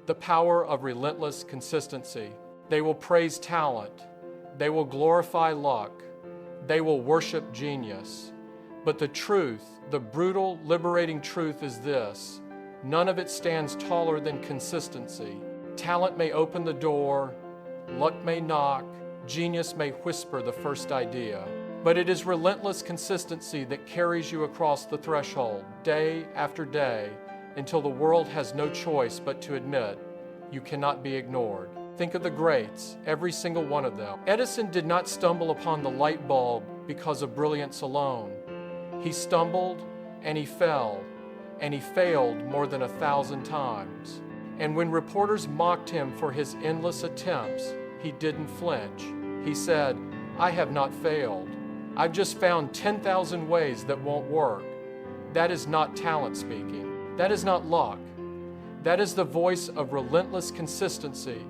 The power of relentless consistency. They will praise talent. They will glorify luck. They will worship genius. But the truth, the brutal, liberating truth is this: none of it stands taller than consistency. Talent may open the door, luck may knock, genius may whisper the first idea. But it is relentless consistency that carries you across the threshold, day after day, until the world has no choice but to admit you cannot be ignored. Think of the greats, every single one of them. Edison did not stumble upon the light bulb because of brilliance alone. He stumbled and he fell, and he failed more than 1,000 times. And when reporters mocked him for his endless attempts, he didn't flinch. He said, "I have not failed. I've just found 10,000 ways that won't work." That is not talent speaking. That is not luck. That is the voice of relentless consistency,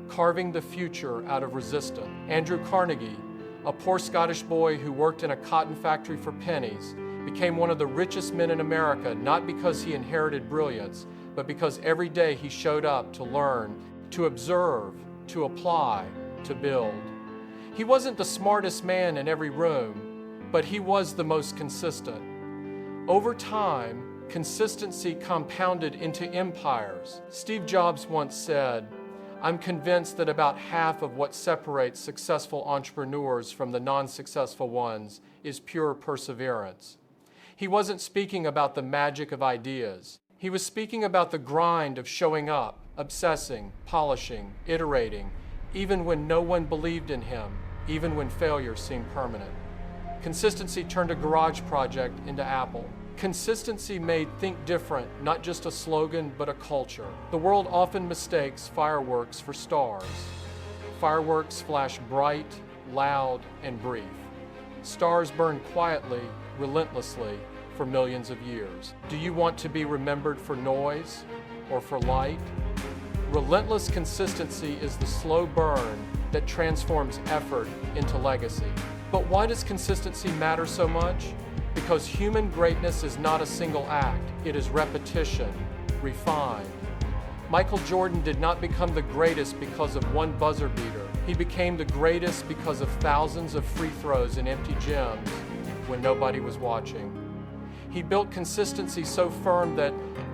carving the future out of resistance. Andrew Carnegie, a poor Scottish boy who worked in a cotton factory for pennies, became one of the richest men in America, not because he inherited brilliance, but because every day he showed up to learn, to observe, to apply, to build. He wasn't the smartest man in every room, but he was the most consistent. Over time, consistency compounded into empires. Steve Jobs once said, "I'm convinced that about half of what separates successful entrepreneurs from the non-successful ones is pure perseverance." He wasn't speaking about the magic of ideas. He was speaking about the grind of showing up, obsessing, polishing, iterating, even when no one believed in him, even when failure seemed permanent. Consistency turned a garage project into Apple. Consistency made Think Different not just a slogan, but a culture. The world often mistakes fireworks for stars. Fireworks flash bright, loud, and brief. Stars burn quietly, relentlessly, for millions of years. Do you want to be remembered for noise or for light? Relentless consistency is the slow burn that transforms effort into legacy. But why does consistency matter so much? Because human greatness is not a single act, it is repetition, refined. Michael Jordan did not become the greatest because of one buzzer beater. He became the greatest because of thousands of free throws in empty gyms when nobody was watching. He built consistency so firm that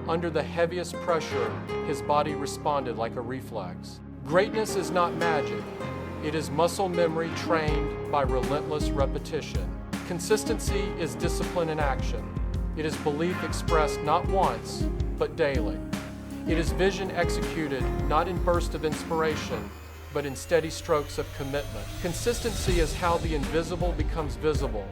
under the heaviest pressure, his body responded like a reflex. Greatness is not magic. It is muscle memory trained by relentless repetition. Consistency is discipline in action. It is belief expressed not once, but daily. It is vision executed not in bursts of inspiration, but in steady strokes of commitment. Consistency is how the invisible becomes visible,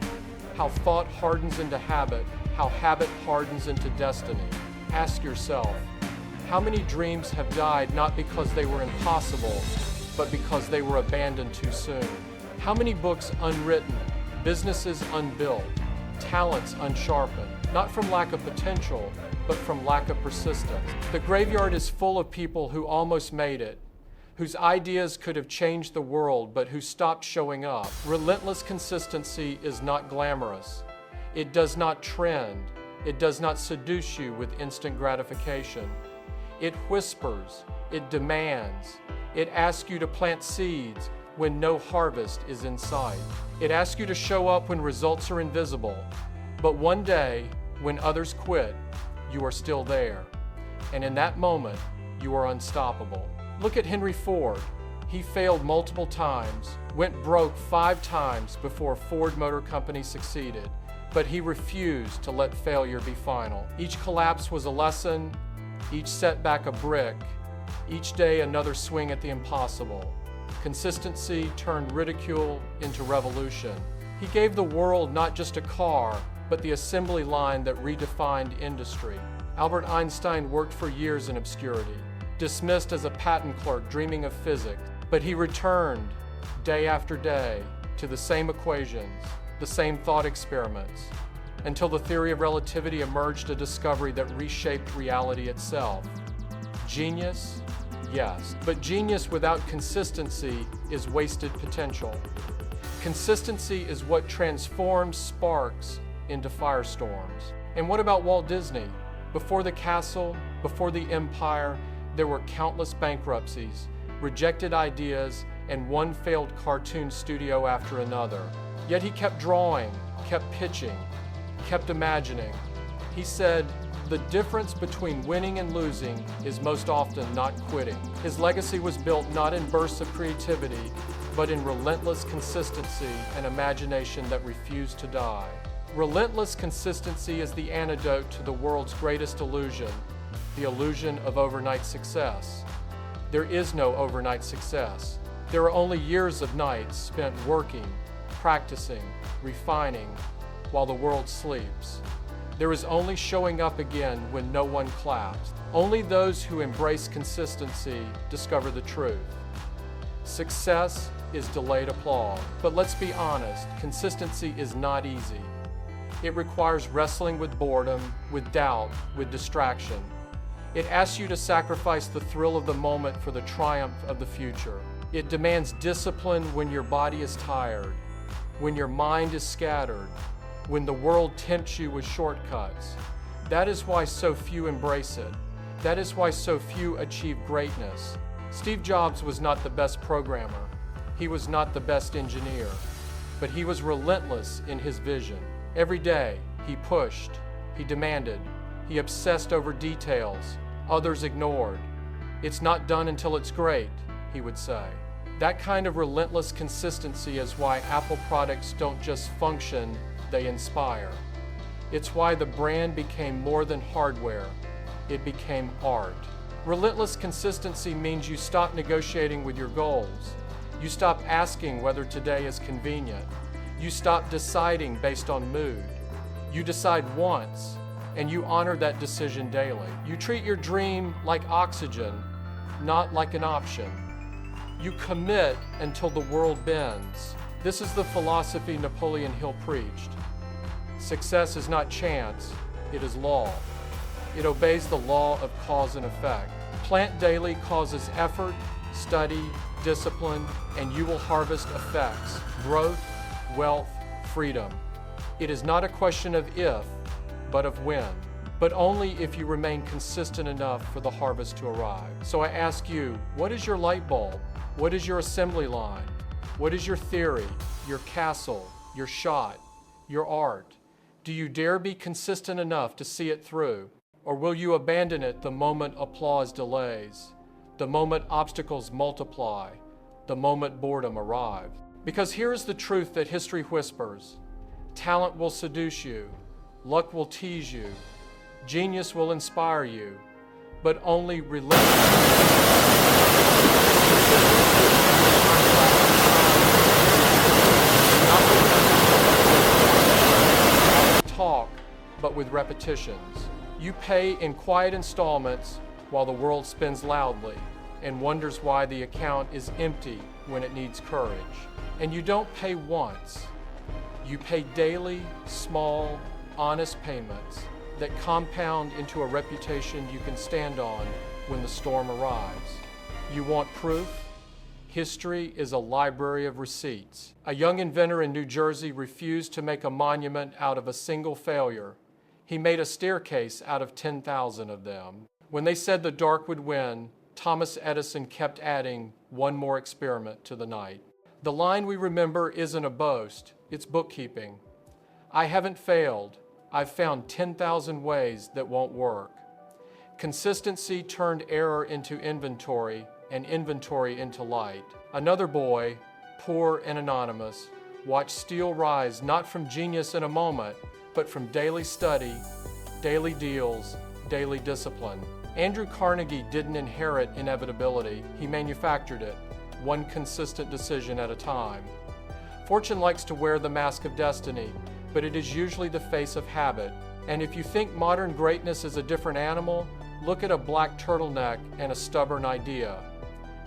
how thought hardens into habit, how habit hardens into destiny. Ask yourself, how many dreams have died not because they were impossible, but because they were abandoned too soon? How many books unwritten, businesses unbuilt, talents unsharpened, not from lack of potential, but from lack of persistence? The graveyard is full of people who almost made it, whose ideas could have changed the world, but who stopped showing up. Relentless consistency is not glamorous. It does not trend. It does not seduce you with instant gratification. It whispers. It demands. It asks you to plant seeds when no harvest is in sight. It asks you to show up when results are invisible. But one day, when others quit, you are still there. And in that moment, you are unstoppable. Look at Henry Ford. He failed multiple times, went broke 5 times before Ford Motor Company succeeded. But he refused to let failure be final. Each collapse was a lesson, each setback a brick, each day another swing at the impossible. Consistency turned ridicule into revolution. He gave the world not just a car, but the assembly line that redefined industry. Albert Einstein worked for years in obscurity, dismissed as a patent clerk dreaming of physics, but he returned day after day to the same equations, the same thought experiments, until the theory of relativity emerged a discovery that reshaped reality itself. Genius? Yes, but genius without consistency is wasted potential. Consistency is what transforms sparks into firestorms. And what about Walt Disney? Before the castle, before the empire, There were countless bankruptcies, rejected ideas, and one failed cartoon studio after another. Yet he kept drawing, kept pitching, kept imagining. He said, "The difference between winning and losing is most often not quitting." His legacy was built not in bursts of creativity, but in relentless consistency and imagination that refused to die. Relentless consistency is the antidote to the world's greatest illusion, the illusion of overnight success. There is no overnight success. There are only years of nights spent working, practicing, refining, while the world sleeps. There is only showing up again when no one claps. Only those who embrace consistency discover the truth. Success is delayed applause. But let's be honest, consistency is not easy. It requires wrestling with boredom, with doubt, with distraction. It asks you to sacrifice the thrill of the moment for the triumph of the future. It demands discipline when your body is tired, when your mind is scattered, when the world tempts you with shortcuts. That is why so few embrace it. That is why so few achieve greatness. Steve Jobs was not the best programmer. He was not the best engineer, but he was relentless in his vision. Every day, he pushed, he demanded, he obsessed over details others ignored. "It's not done until it's great," he would say. That kind of relentless consistency is why Apple products don't just function, they inspire. It's why the brand became more than hardware. It became art. Relentless consistency means you stop negotiating with your goals. You stop asking whether today is convenient. You stop deciding based on mood. You decide once, and you honor that decision daily. You treat your dream like oxygen, not like an option. You commit until the world bends. This is the philosophy Napoleon Hill preached. Success is not chance, it is law. It obeys the law of cause and effect. Plant daily causes effort, study, discipline, and you will harvest effects, growth, wealth, freedom. It is not a question of if, but of when, but only if you remain consistent enough for the harvest to arrive. So I ask you, what is your light bulb? What is your assembly line? What is your theory, your castle, your shot, your art? Do you dare be consistent enough to see it through? Or will you abandon it the moment applause delays, the moment obstacles multiply, the moment boredom arrives? Because here is the truth that history whispers. Talent will seduce you, luck will tease you, genius will inspire you, but only talk, but with repetitions. You pay in quiet installments while the world spins loudly and wonders why the account is empty when it needs courage. And you don't pay once. You pay daily, small, honest payments that compound into a reputation you can stand on when the storm arrives. You want proof? History is a library of receipts. A young inventor in New Jersey refused to make a monument out of a single failure. He made a staircase out of 10,000 of them. When they said the dark would win, Thomas Edison kept adding one more experiment to the night. The line we remember isn't a boast, it's bookkeeping. I haven't failed. I've found 10,000 ways that won't work. Consistency turned error into inventory and inventory into light. Another boy, poor and anonymous, watched steel rise not from genius in a moment, but from daily study, daily deals, daily discipline. Andrew Carnegie didn't inherit inevitability, he manufactured it, one consistent decision at a time. Fortune likes to wear the mask of destiny, but it is usually the face of habit. And if you think modern greatness is a different animal, look at a black turtleneck and a stubborn idea.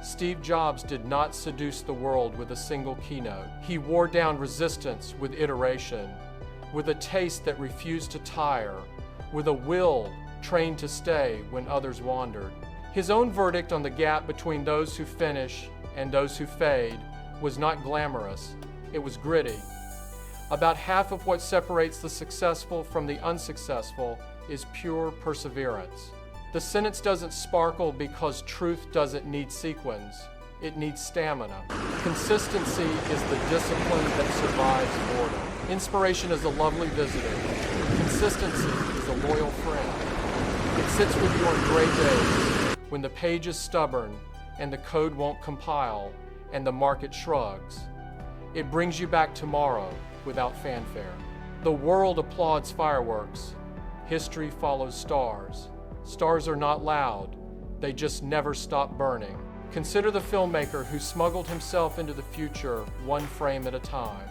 Steve Jobs did not seduce the world with a single keynote. He wore down resistance with iteration, with a taste that refused to tire, with a will trained to stay when others wandered. His own verdict on the gap between those who finish and those who fade was not glamorous, it was gritty. About half of what separates the successful from the unsuccessful is pure perseverance. The sentence doesn't sparkle because truth doesn't need sequins. It needs stamina. Consistency is the discipline that survives boredom. Inspiration is a lovely visitor. Consistency is a loyal friend. It sits with you on gray days when the page is stubborn and the code won't compile and the market shrugs. It brings you back tomorrow without fanfare. The world applauds fireworks. History follows stars. Stars are not loud. They just never stop burning. Consider the filmmaker who smuggled himself into the future one frame at a time.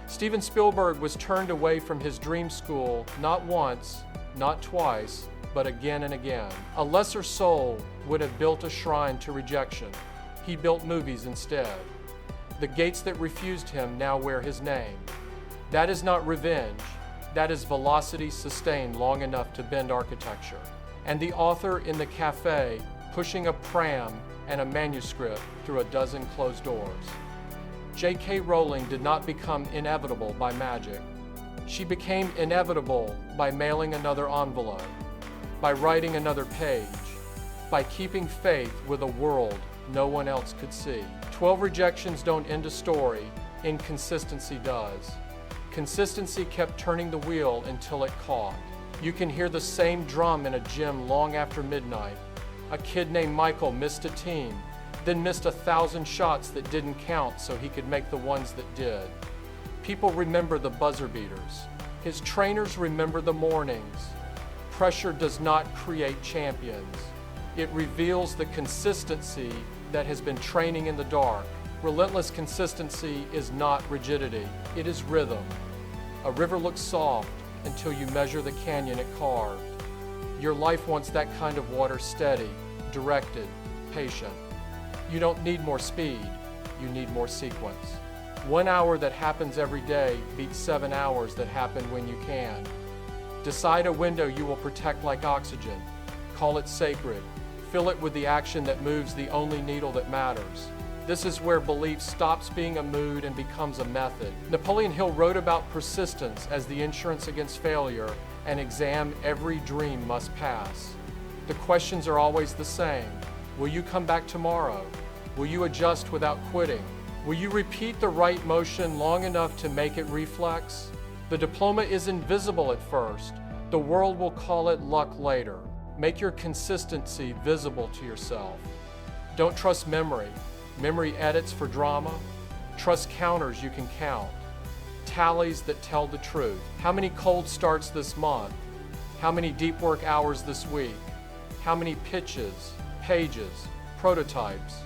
Steven Spielberg was turned away from his dream school not once, not twice, but again and again. A lesser soul would have built a shrine to rejection. He built movies instead. The gates that refused him now wear his name. That is not revenge. That is velocity sustained long enough to bend architecture. And the author in the cafe pushing a pram and a manuscript through a dozen closed doors. J.K. Rowling did not become inevitable by magic. She became inevitable by mailing another envelope, by writing another page, by keeping faith with a world no one else could see. 12 rejections don't end a story, inconsistency does. Consistency kept turning the wheel until it caught. You can hear the same drum in a gym long after midnight. A kid named Michael missed a team, then missed 1,000 shots that didn't count so he could make the ones that did. People remember the buzzer beaters. His trainers remember the mornings. Pressure does not create champions. It reveals the consistency that has been training in the dark. Relentless consistency is not rigidity, it is rhythm. A river looks soft until you measure the canyon it carved. Your life wants that kind of water, steady, directed, patient. You don't need more speed, you need more sequence. 1 hour that happens every day beats 7 hours that happen when you can. Decide a window you will protect like oxygen. Call it sacred. Fill it with the action that moves the only needle that matters. This is where belief stops being a mood and becomes a method. Napoleon Hill wrote about persistence as the insurance against failure, an exam every dream must pass. The questions are always the same. Will you come back tomorrow? Will you adjust without quitting? Will you repeat the right motion long enough to make it reflex? The diploma is invisible at first. The world will call it luck later. Make your consistency visible to yourself. Don't trust memory. Memory edits for drama. Trust counters you can count. Tallies that tell the truth. How many cold starts this month? How many deep work hours this week? How many pitches, pages, prototypes?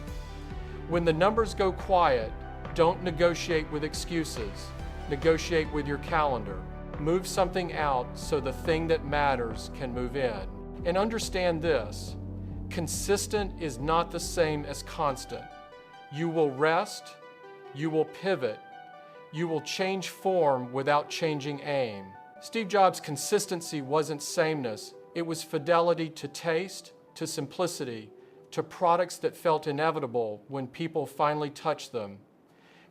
When the numbers go quiet, don't negotiate with excuses. Negotiate with your calendar. Move something out so the thing that matters can move in. And understand this, consistent is not the same as constant. You will rest, you will pivot, you will change form without changing aim. Steve Jobs' consistency wasn't sameness, it was fidelity to taste, to simplicity, to products that felt inevitable when people finally touched them.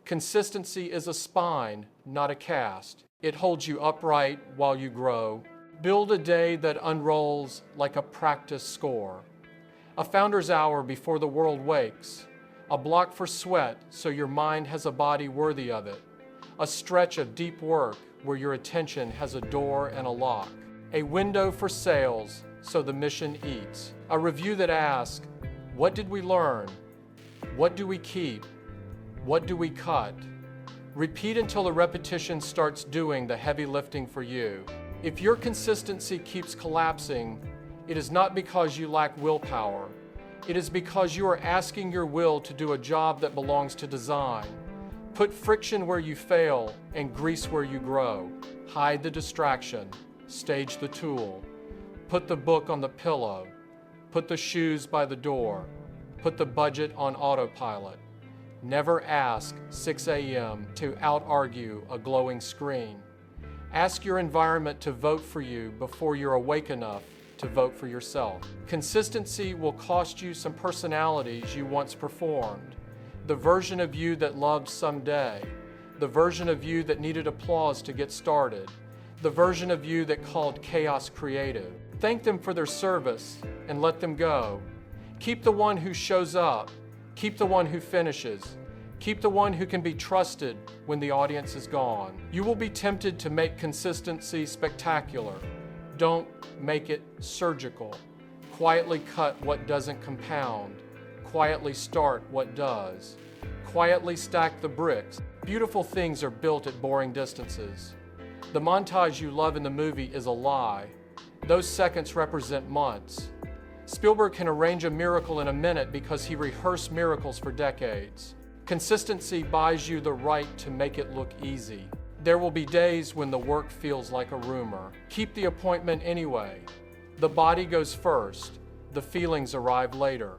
Consistency is a spine, not a cast. It holds you upright while you grow. Build a day that unrolls like a practice score. A founder's hour before the world wakes. A block for sweat so your mind has a body worthy of it. A stretch of deep work where your attention has a door and a lock. A window for sales so the mission eats. A review that asks, what did we learn? What do we keep? What do we cut? Repeat until the repetition starts doing the heavy lifting for you. If your consistency keeps collapsing, it is not because you lack willpower. It is because you are asking your will to do a job that belongs to design. Put friction where you fail and grease where you grow. Hide the distraction. Stage the tool. Put the book on the pillow. Put the shoes by the door. Put the budget on autopilot. Never ask 6 a.m. to out-argue a glowing screen. Ask your environment to vote for you before you're awake enough to vote for yourself. Consistency will cost you some personalities you once performed. The version of you that loved someday. The version of you that needed applause to get started. The version of you that called chaos creative. Thank them for their service and let them go. Keep the one who shows up. Keep the one who finishes. Keep the one who can be trusted when the audience is gone. You will be tempted to make consistency spectacular. Don't make it surgical. Quietly cut what doesn't compound. Quietly start what does. Quietly stack the bricks. Beautiful things are built at boring distances. The montage you love in the movie is a lie. Those seconds represent months. Spielberg can arrange a miracle in a minute because he rehearsed miracles for decades. Consistency buys you the right to make it look easy. There will be days when the work feels like a rumor. Keep the appointment anyway. The body goes first. The feelings arrive later.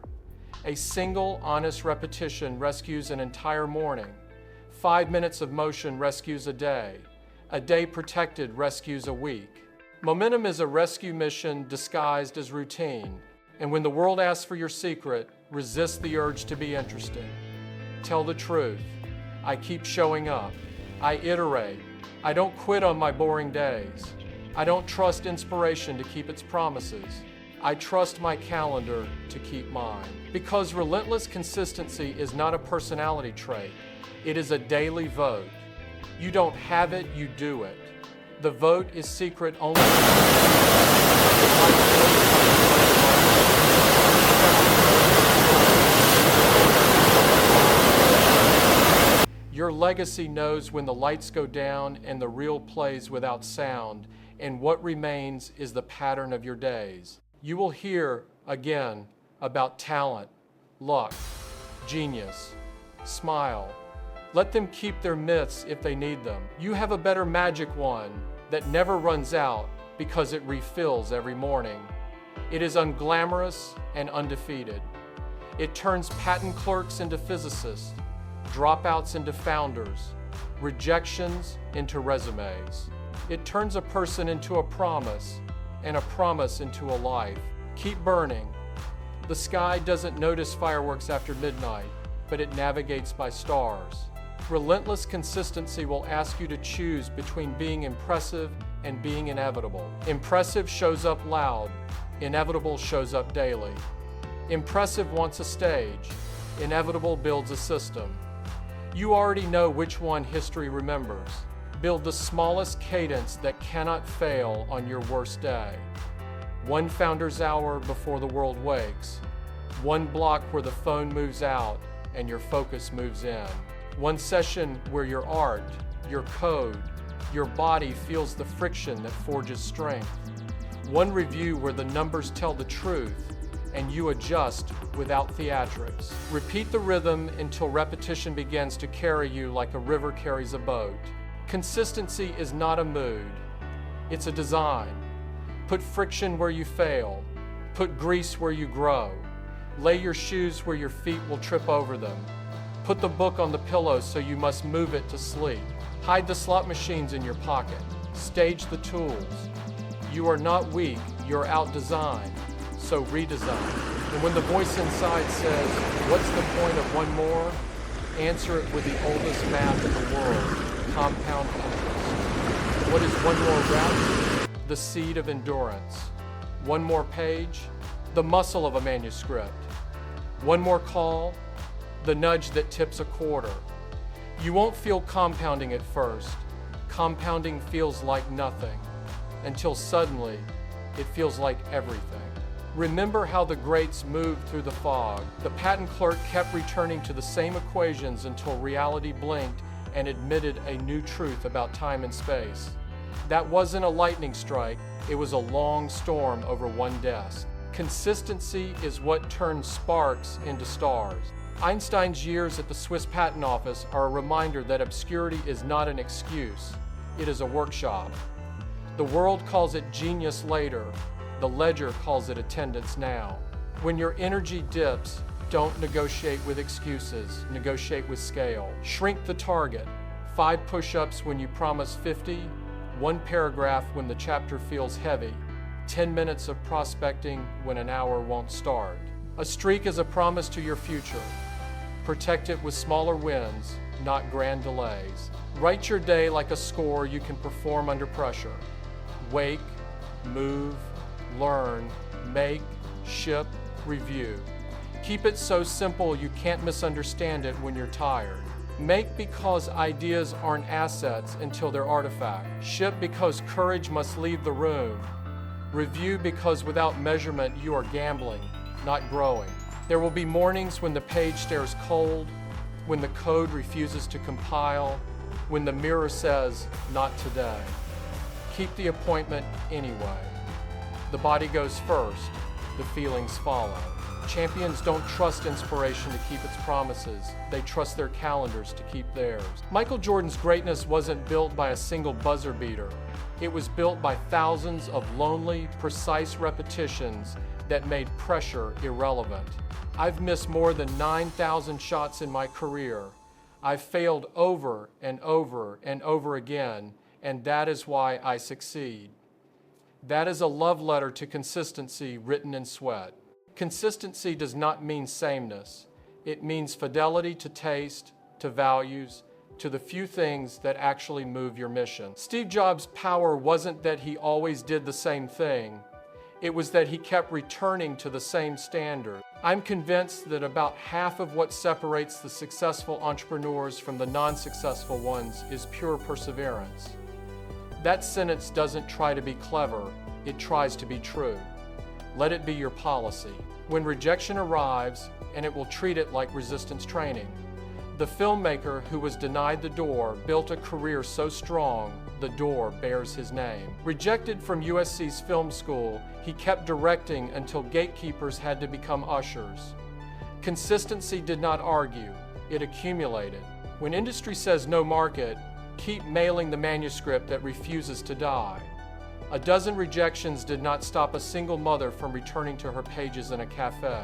A single, honest repetition rescues an entire morning. 5 minutes of motion rescues a day. A day protected rescues a week. Momentum is a rescue mission disguised as routine. And when the world asks for your secret, resist the urge to be interesting. Tell the truth. I keep showing up. I iterate. I don't quit on my boring days. I don't trust inspiration to keep its promises. I trust my calendar to keep mine. Because relentless consistency is not a personality trait. It is a daily vote. You don't have it, you do it. The vote is secret only. Your legacy knows when the lights go down and the reel plays without sound, and what remains is the pattern of your days. You will hear again about talent, luck, genius, smile. Let them keep their myths if they need them. You have a better magic wand that never runs out because it refills every morning. It is unglamorous and undefeated. It turns patent clerks into physicists, dropouts into founders, rejections into resumes. It turns a person into a promise, and a promise into a life. Keep burning. The sky doesn't notice fireworks after midnight, but it navigates by stars. Relentless consistency will ask you to choose between being impressive and being inevitable. Impressive shows up loud. Inevitable shows up daily. Impressive wants a stage. Inevitable builds a system. You already know which one history remembers. Build the smallest cadence that cannot fail on your worst day. One founder's hour before the world wakes. One block where the phone moves out and your focus moves in. One session where your art, your code, your body feels the friction that forges strength. One review where the numbers tell the truth and you adjust without theatrics. Repeat the rhythm until repetition begins to carry you like a river carries a boat. Consistency is not a mood, it's a design. Put friction where you fail. Put grease where you grow. Lay your shoes where your feet will trip over them. Put the book on the pillow so you must move it to sleep. Hide the slot machines in your pocket. Stage the tools. You are not weak, you're out-designed, so redesign. And when the voice inside says, what's the point of one more? Answer it with the oldest math in the world, compound interest. What is one more rep? The seed of endurance. One more page? The muscle of a manuscript. One more call? The nudge that tips a quarter. You won't feel compounding at first. Compounding feels like nothing, until suddenly it feels like everything. Remember how the greats moved through the fog. The patent clerk kept returning to the same equations until reality blinked and admitted a new truth about time and space. That wasn't a lightning strike, it was a long storm over one desk. Consistency is what turns sparks into stars. Einstein's years at the Swiss Patent Office are a reminder that obscurity is not an excuse, it is a workshop. The world calls it genius later, the ledger calls it attendance now. When your energy dips, don't negotiate with excuses, negotiate with scale. Shrink the target. 5 push-ups when you promise 50, 1 paragraph when the chapter feels heavy, 10 minutes of prospecting when an hour won't start. A streak is a promise to your future. Protect it with smaller wins, not grand delays. Write your day like a score you can perform under pressure. Wake, move, learn, make, ship, review. Keep it so simple you can't misunderstand it when you're tired. Make because ideas aren't assets until they're artifacts. Ship because courage must leave the room. Review because without measurement you are gambling, not growing. There will be mornings when the page stares cold, when the code refuses to compile, when the mirror says, not today. Keep the appointment anyway. The body goes first, the feelings follow. Champions don't trust inspiration to keep its promises. They trust their calendars to keep theirs. Michael Jordan's greatness wasn't built by a single buzzer beater. It was built by thousands of lonely, precise repetitions that made pressure irrelevant. I've missed more than 9,000 shots in my career. I've failed over and over and over again, and that is why I succeed. That is a love letter to consistency written in sweat. Consistency does not mean sameness. It means fidelity to taste, to values, to the few things that actually move your mission. Steve Jobs' power wasn't that he always did the same thing. It was that he kept returning to the same standard. I'm convinced that about half of what separates the successful entrepreneurs from the non-successful ones is pure perseverance. That sentence doesn't try to be clever, it tries to be true. Let it be your policy. When rejection arrives, and it will treat it like resistance training. The filmmaker who was denied the door built a career so strong, the door bears his name. Rejected from USC's film school, he kept directing until gatekeepers had to become ushers. Consistency did not argue, it accumulated. When industry says no market, keep mailing the manuscript that refuses to die. A dozen rejections did not stop a single mother from returning to her pages in a cafe.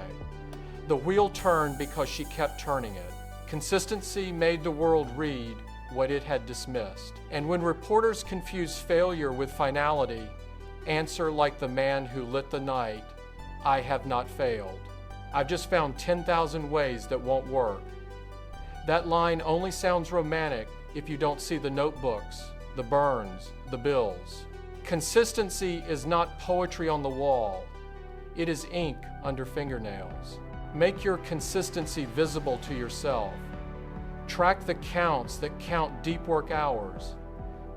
The wheel turned because she kept turning it. Consistency made the world read what it had dismissed. And when reporters confuse failure with finality, answer like the man who lit the night, I have not failed. I've just found 10,000 ways that won't work. That line only sounds romantic if you don't see the notebooks, the burns, the bills. Consistency is not poetry on the wall. It is ink under fingernails. Make your consistency visible to yourself. Track the counts that count deep work hours.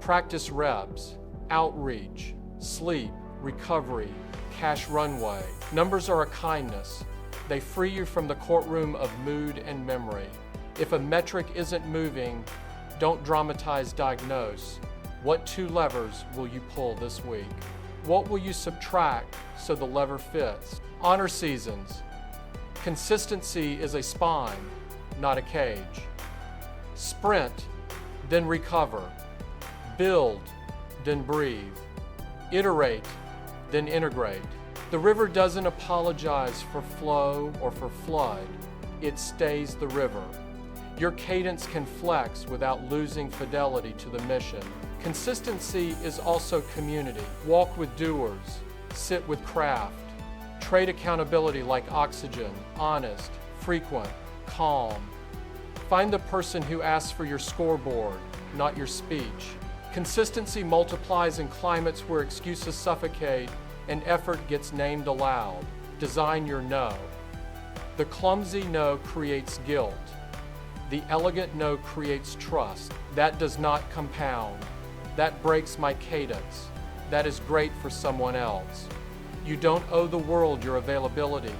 Practice reps, outreach, sleep, recovery, cash runway. Numbers are a kindness. They free you from the courtroom of mood and memory. If a metric isn't moving, don't dramatize, diagnose. What 2 levers will you pull this week? What will you subtract so the lever fits? Honor seasons. Consistency is a spine, not a cage. Sprint, then recover. Build, then breathe. Iterate, then integrate. The river doesn't apologize for flow or for flood. It stays the river. Your cadence can flex without losing fidelity to the mission. Consistency is also community. Walk with doers, sit with craft. Trade accountability like oxygen, honest, frequent, calm. Find the person who asks for your scoreboard, not your speech. Consistency multiplies in climates where excuses suffocate and effort gets named aloud. Design your no. The clumsy no creates guilt. The elegant no creates trust. That does not compound. That breaks my cadence. That is great for someone else. You don't owe the world your availability.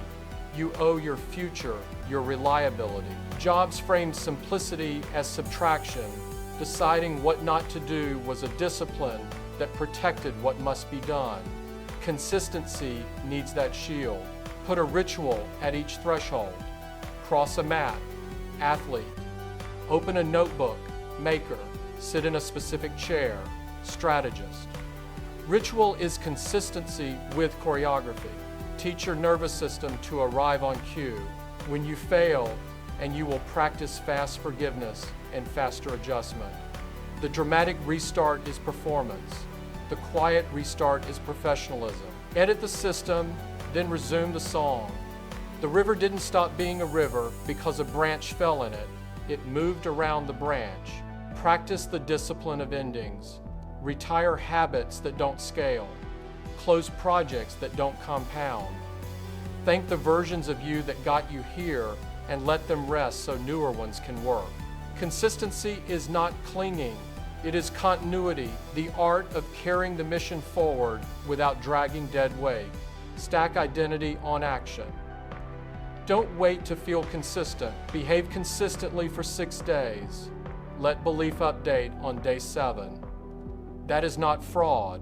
You owe your future your reliability. Jobs framed simplicity as subtraction. Deciding what not to do was a discipline that protected what must be done. Consistency needs that shield. Put a ritual at each threshold. Cross a mat. Athlete. Open a notebook. Maker. Sit in a specific chair. Strategist. Ritual is consistency with choreography. Teach your nervous system to arrive on cue. When you fail, and you will practice fast forgiveness and faster adjustment. The dramatic restart is performance. The quiet restart is professionalism. Edit the system, then resume the song. The river didn't stop being a river because a branch fell in it. It moved around the branch. Practice the discipline of endings. Retire habits that don't scale. close projects that don't compound. Thank the versions of you that got you here and let them rest so newer ones can work. Consistency is not clinging. It is continuity, the art of carrying the mission forward without dragging dead weight. Stack identity on action. Don't wait to feel consistent. Behave consistently for 6 days. Let belief update on day 7. That is not fraud.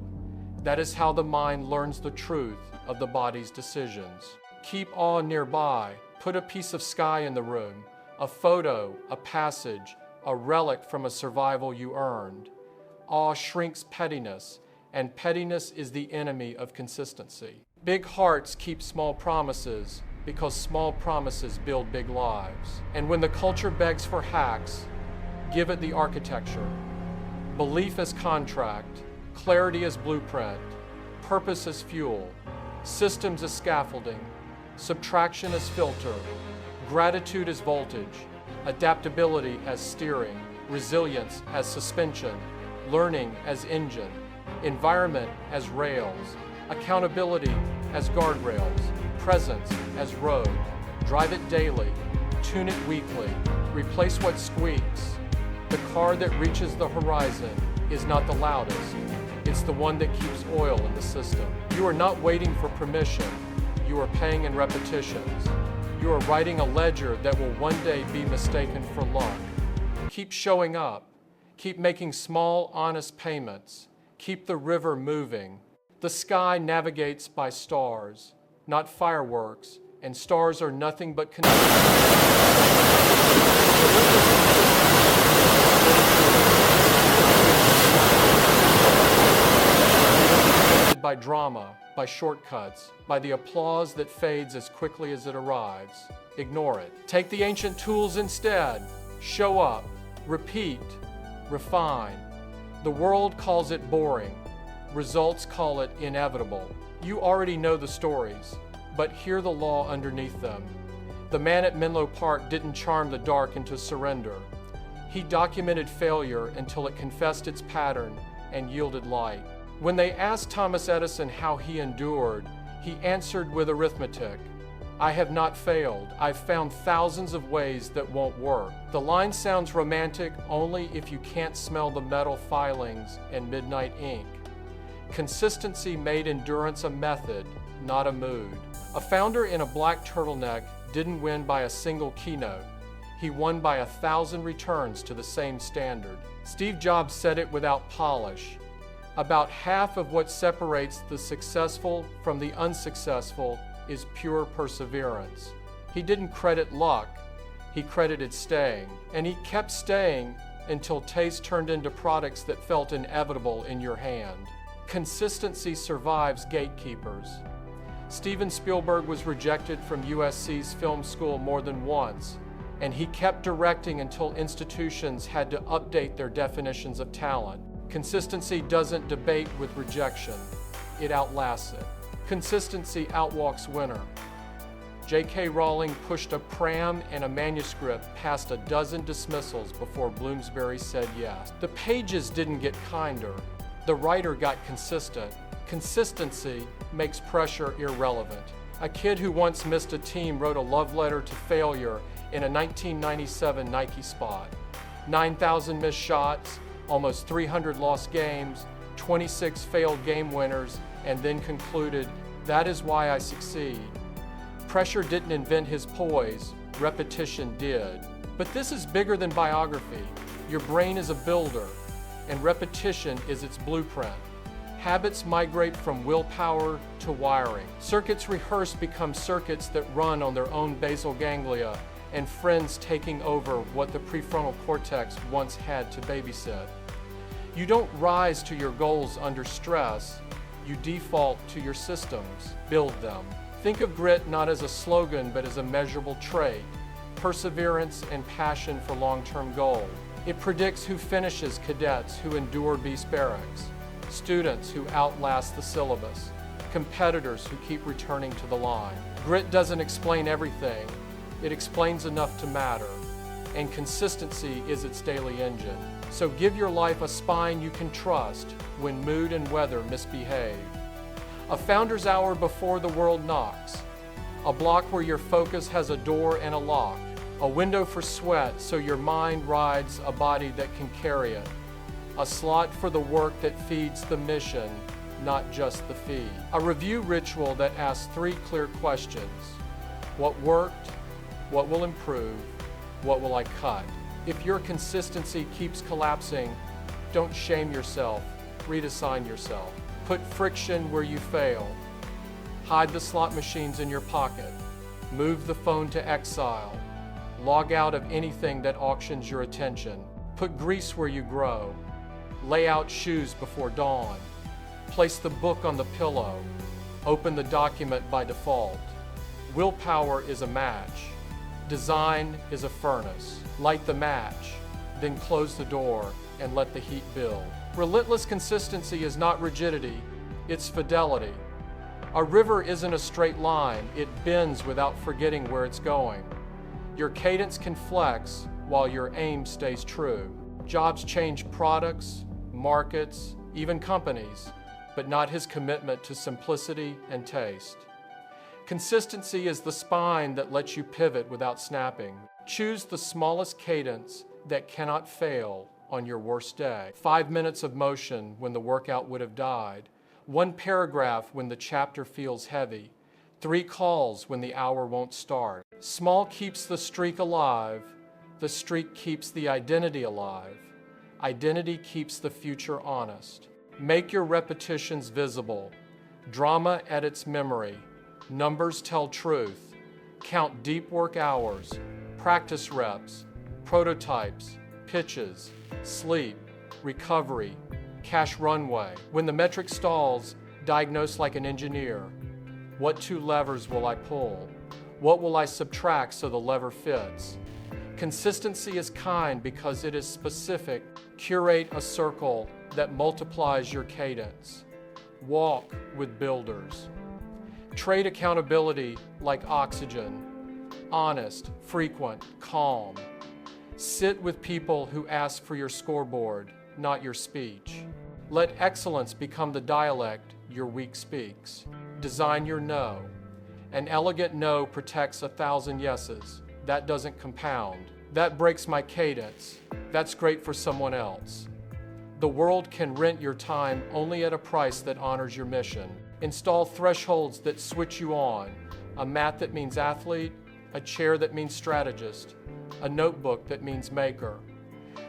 That is how the mind learns the truth of the body's decisions. Keep awe nearby. Put a piece of sky in the room, a photo, a passage, a relic from a survival you earned. Awe shrinks pettiness, and pettiness is the enemy of consistency. Big hearts keep small promises because small promises build big lives. And when the culture begs for hacks, give it the architecture. Belief as contract, clarity as blueprint, purpose as fuel, systems as scaffolding, subtraction as filter, gratitude as voltage, adaptability as steering, resilience as suspension, learning as engine, environment as rails, accountability as guardrails, presence as road. Drive it daily, tune it weekly, replace what squeaks. The car that reaches the horizon is not the loudest. It's the one that keeps oil in the system. You are not waiting for permission. You are paying in repetitions. You are writing a ledger that will one day be mistaken for luck. Keep showing up. Keep making small, honest payments. Keep the river moving. The sky navigates by stars, not fireworks, and stars are nothing but by drama, by shortcuts, by the applause that fades as quickly as it arrives. Ignore it. Take the ancient tools instead. Show up, repeat, refine. The world calls it boring. Results call it inevitable. You already know the stories, but hear the law underneath them. The man at Menlo Park didn't charm the dark into surrender. He documented failure until it confessed its pattern and yielded light. When they asked Thomas Edison how he endured, he answered with arithmetic. I have not failed. I've found thousands of ways that won't work. The line sounds romantic only if you can't smell the metal filings and midnight ink. Consistency made endurance a method, not a mood. A founder in a black turtleneck didn't win by a single keynote. He won by 1,000 returns to the same standard. Steve Jobs said it without polish. About half of what separates the successful from the unsuccessful is pure perseverance. He didn't credit luck, he credited staying. And he kept staying until taste turned into products that felt inevitable in your hand. Consistency survives gatekeepers. Steven Spielberg was rejected from USC's film school more than once, and he kept directing until institutions had to update their definitions of talent. Consistency doesn't debate with rejection, it outlasts it. Consistency outwalks winter. J.K. Rowling pushed a pram and a manuscript past a dozen dismissals before Bloomsbury said yes. The pages didn't get kinder, the writer got consistent. Consistency makes pressure irrelevant. A kid who once missed a team wrote a love letter to failure in a 1997 Nike spot. 9,000 missed shots, almost 300 lost games, 26 failed game winners, and then concluded, that is why I succeed. Pressure didn't invent his poise, repetition did. But this is bigger than biography. Your brain is a builder, and repetition is its blueprint. Habits migrate from willpower to wiring. Circuits rehearsed become circuits that run on their own basal ganglia, and friends taking over what the prefrontal cortex once had to babysit. You don't rise to your goals under stress, you default to your systems, build them. Think of grit not as a slogan but as a measurable trait, perseverance and passion for long-term goal. It predicts who finishes cadets who endure beast barracks, students who outlast the syllabus, competitors who keep returning to the line. Grit doesn't explain everything, it explains enough to matter, and consistency is its daily engine. So give your life a spine you can trust when mood and weather misbehave. A founder's hour before the world knocks. A block where your focus has a door and a lock. A window for sweat so your mind rides a body that can carry it. A slot for the work that feeds the mission, not just the feed. A review ritual that asks 3 clear questions. What worked? What will improve? What will I cut? If your consistency keeps collapsing, don't shame yourself, redesign yourself. Put friction where you fail. Hide the slot machines in your pocket. Move the phone to exile. Log out of anything that auctions your attention. Put grease where you grow. Lay out shoes before dawn. Place the book on the pillow. Open the document by default. Willpower is a match. Design is a furnace. Light the match, then close the door and let the heat build. Relentless consistency is not rigidity, it's fidelity. A river isn't a straight line, it bends without forgetting where it's going. Your cadence can flex while your aim stays true. Jobs change products, markets, even companies, but not his commitment to simplicity and taste. Consistency is the spine that lets you pivot without snapping. Choose the smallest cadence that cannot fail on your worst day. 5 minutes of motion when the workout would have died. 1 paragraph when the chapter feels heavy. 3 calls when the hour won't start. Small keeps the streak alive. The streak keeps the identity alive. Identity keeps the future honest. Make your repetitions visible. Drama edits memory. Numbers tell truth. Count deep work hours, practice reps, prototypes, pitches, sleep, recovery, cash runway. When the metric stalls, diagnose like an engineer. What 2 levers will I pull? What will I subtract so the lever fits? Consistency is kind because it is specific. Curate a circle that multiplies your cadence. Walk with builders. Trade accountability like oxygen. Honest, frequent, calm. Sit with people who ask for your scoreboard, not your speech. Let excellence become the dialect your week speaks. Design your no. An elegant no protects 1,000 yeses. That doesn't compound. That breaks my cadence. That's great for someone else. The world can rent your time only at a price that honors your mission. Install thresholds that switch you on. A mat that means athlete, a chair that means strategist, a notebook that means maker.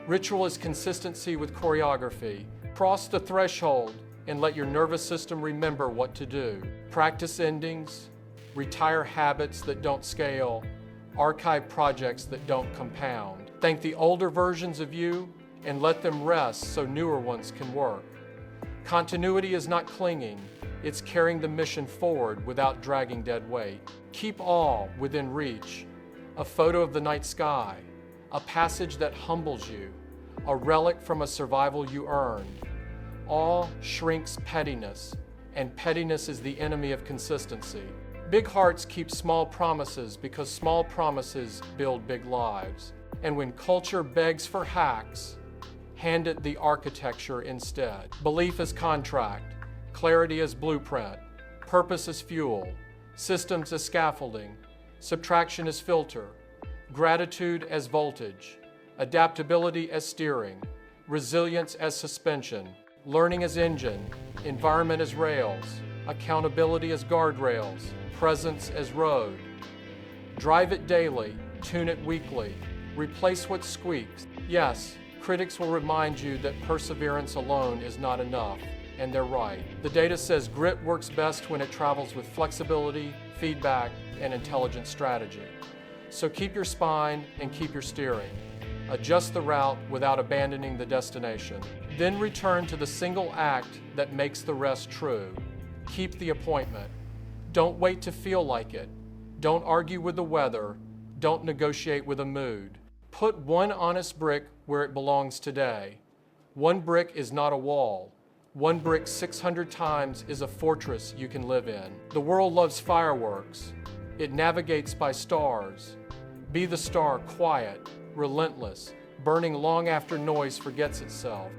Ritual is consistency with choreography. Cross the threshold and let your nervous system remember what to do. Practice endings, retire habits that don't scale, archive projects that don't compound. Thank the older versions of you and let them rest so newer ones can work. Continuity is not clinging, it's carrying the mission forward without dragging dead weight. Keep awe within reach, a photo of the night sky, a passage that humbles you, a relic from a survival you earned. Awe shrinks pettiness, and pettiness is the enemy of consistency. Big hearts keep small promises because small promises build big lives. And when culture begs for hacks, hand it the architecture instead. Belief is contract, clarity is blueprint, purpose is fuel, systems as scaffolding, subtraction as filter, gratitude as voltage, adaptability as steering, resilience as suspension, learning as engine, environment as rails, accountability as guardrails, presence as road. Drive it daily, tune it weekly, replace what squeaks. Yes, critics will remind you that perseverance alone is not enough, and they're right. The data says grit works best when it travels with flexibility, feedback, and intelligent strategy. So keep your spine and keep your steering. Adjust the route without abandoning the destination. Then return to the single act that makes the rest true. Keep the appointment. Don't wait to feel like it. Don't argue with the weather. Don't negotiate with a mood. Put one honest brick where it belongs today. One brick is not a wall. One brick 600 times is a fortress you can live in. The world loves fireworks. It navigates by stars. Be the star, quiet, relentless, burning long after noise forgets itself.